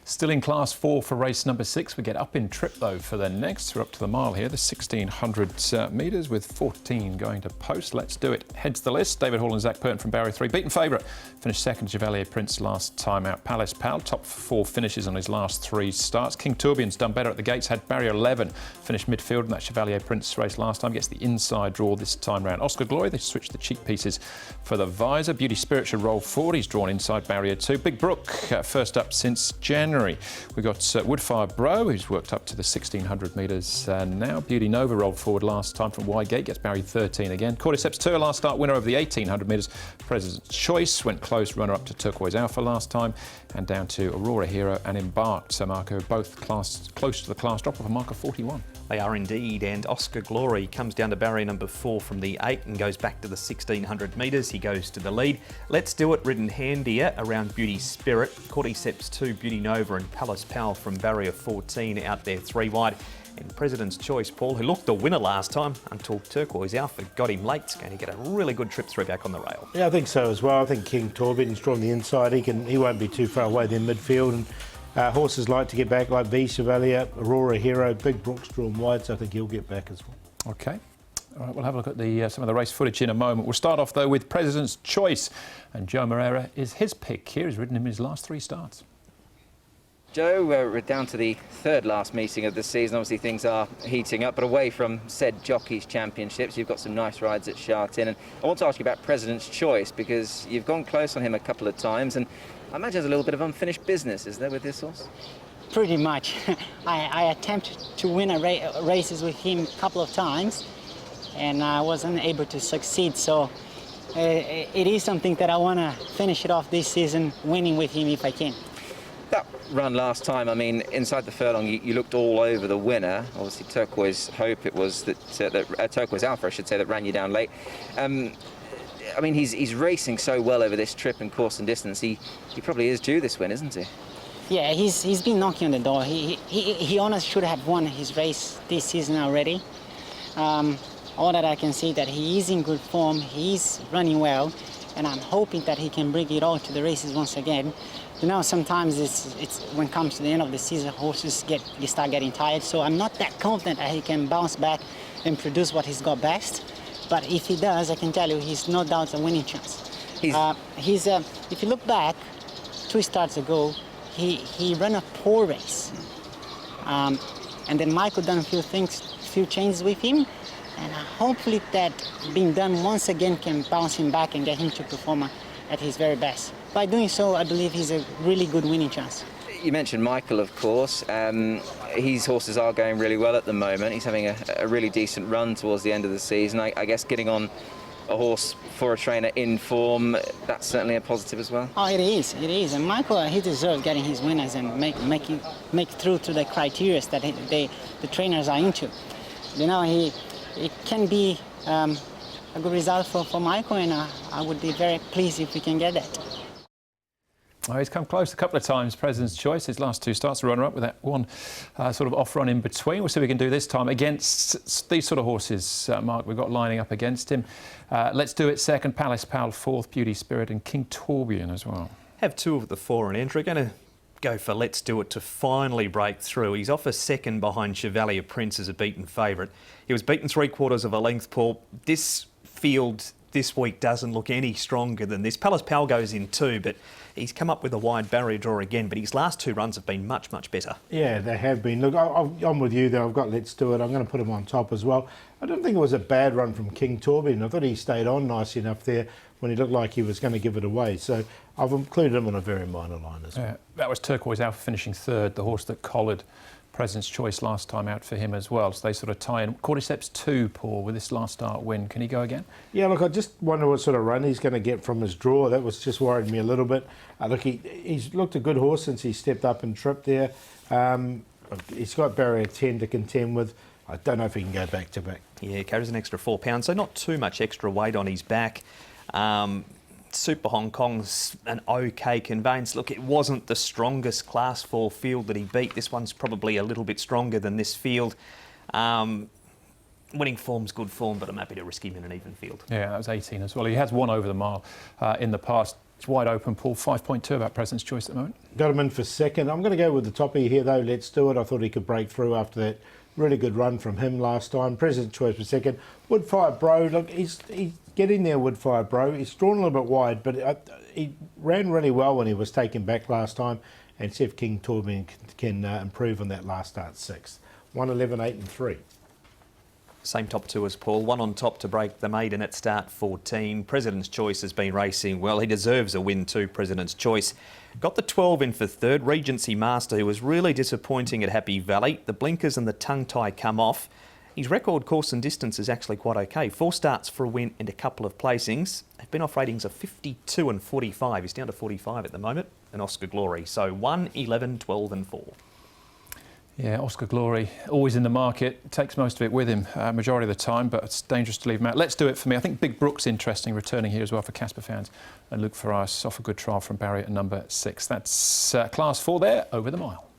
Still in class 4 for race number 6. We get up in trip though for the next. We're up to the mile here, the 1600 metres with 14 going to post. Let's do it. Heads the list. David Hall and Zach Purton from Barrier 3. Beaten favourite. Finished second, Chevalier Prince last time out. Palace Pal, top 4 finishes on his last 3 starts. King Tourbillon's done better at the gates. Had Barrier 11. Finished midfield in that Chevalier Prince race last time. Gets the inside draw this time round. Oscar Glory, they switched the cheek pieces for the visor. Beauty Spirit should roll forward. He's drawn inside Barrier 2. Big Brook, first up since January. We've got Woodfire Bro, who's worked up to the 1600 metres now. Beauty Nova rolled forward last time from Wydgate, gets Barry 13 again. Cordyceps Tour, last start winner over the 1800 metres. President's Choice went close, runner up to Turquoise Alpha last time, and down to Aurora Hero and Embarked. So Marco, both close to the class drop of a mark of 41. They are indeed, and Oscar Glory comes down to barrier number 4 from the 8 and goes back to the 1600 metres. He goes to the lead. Let's Do It ridden handier around Beauty Spirit. Cordyceps 2, Beauty Nova and Palace Pal from barrier 14 out there 3 wide. And President's Choice, Paul, who looked the winner last time until Turquoise Alpha got him late, is going to get a really good trip through back on the rail. Yeah, I think so as well. I think King Tourbillon's drawn the inside. He won't be too far away in midfield. And horses like to get back, like V Chevalier, Aurora Hero, Big Brook's drawn wide, so I think he'll get back as well. OK. All right, we'll have a look at some of the race footage in a moment. We'll start off, though, with President's Choice. And Joe Moreira is his pick here. He's ridden him in his last 3 starts. Joe, we're down to the 3rd last meeting of the season. Obviously, things are heating up, but away from said Jockeys Championships, you've got some nice rides at Sha Tin. And I want to ask you about President's Choice, because you've gone close on him a couple of times, and I imagine there's a little bit of unfinished business, is there, with this horse? Pretty much. I attempted to win races with him a couple of times, and I wasn't able to succeed. So it is something that I want to finish it off this season, winning with him if I can. That run last time, I mean, inside the furlong, you looked all over the winner. Obviously, Turquoise Hope it was that Turquoise Alpha, I should say, that ran you down late. I mean, he's racing so well over this trip and course and distance. He probably is due this win, isn't he? Yeah, he's been knocking on the door. He honestly should have won his race this season already. All that I can see that he is in good form. He's running well, and I'm hoping that he can bring it all to the races once again. You know, sometimes it's when it comes to the end of the season, horses start getting tired. So I'm not that confident that he can bounce back and produce what he's got best. But if he does, I can tell you, he's no doubt a winning chance. If you look back, 2 starts ago, he ran a poor race, and then Michael done a few changes with him, and hopefully that being done once again can bounce him back and get him to perform at his very best. By doing so, I believe he's a really good winning chance. You mentioned Michael, of course. His horses are going really well at the moment. He's having a really decent run towards the end of the season. I guess getting on a horse for a trainer in form, that's certainly a positive as well. Oh, it is. And Michael, he deserves getting his winners and make through to the criteria that the trainers are into. You know, it can be a good result for Michael, and I would be very pleased if we can get that. Oh, he's come close a couple of times, President's Choice. His last 2 starts, runner-up with that one sort of off-run in between. We'll see what we can do this time against these sort of horses, Mark, we've got lining up against him. Let's Do It second, Palace Pal 4th, Beauty Spirit and King Tourbillon as well. Have 2 of the 4 in entry. Going to go for Let's Do It to finally break through. He's off a second behind Chevalier Prince as a beaten favourite. He was beaten 3/4 of a length, Paul. This field this week doesn't look any stronger than this. Palace Pal goes in 2, but he's come up with a wide barrier draw again, but his last 2 runs have been much, much better. Yeah, they have been. Look, I'm with you though. I've got Let's Do It. I'm going to put him on top as well. I don't think it was a bad run from King Tourbillon. I thought he stayed on nice enough there when he looked like he was going to give it away. So I've included him on a very minor line as well. That was Turquoise Alpha finishing 3rd, the horse that collared President's Choice last time out for him as well. So they sort of tie in. Cordyceps 2, Paul, with this last start win. Can he go again? Yeah, look, I just wonder what sort of run he's going to get from his draw. That was just worried me a little bit. Look, he's looked a good horse since he stepped up and tripped there. He's got barrier 10 to contend with. I don't know if he can go back to back. Yeah, carries an extra 4 pounds, so not too much extra weight on his back. Super Hong Kong's an OK conveyance. Look, it wasn't the strongest class 4 field that he beat. This one's probably a little bit stronger than this field. Winning form's good form, but I'm happy to risk him in an even field. Yeah, that was 18 as well. He has won over the mile in the past. It's wide open, Paul. 5.2 about President's Choice at the moment. Got him in for second. I'm going to go with the toppy here, though. Let's Do It. I thought he could break through after that really good run from him last time. President's Choice for second. Woodfire Bro, look, he's getting there, Woodfire Bro. He's drawn a little bit wide, but he ran really well when he was taken back last time. And see if King Torben can improve on that last start, 6th. 111, 8 and 3. Same top two as Paul. One on top to break the maiden at start 14. President's Choice has been racing well. He deserves a win too, President's Choice. Got the 12 in for third. Regency Master, who was really disappointing at Happy Valley. The blinkers and the tongue tie come off. His record course and distance is actually quite okay. 4 starts for a win and a couple of placings. They've been off ratings of 52 and 45. He's down to 45 at the moment. And Oscar Glory. So 1, 11, 12 and 4. Yeah, Oscar Glory, always in the market, takes most of it with him majority of the time, but it's dangerous to leave him out. Let's Do It for me. I think Big Brook's interesting, returning here as well for Casper fans. And Luke Ferraris off a good trial from Barry at number 6. That's class 4 there, over the mile.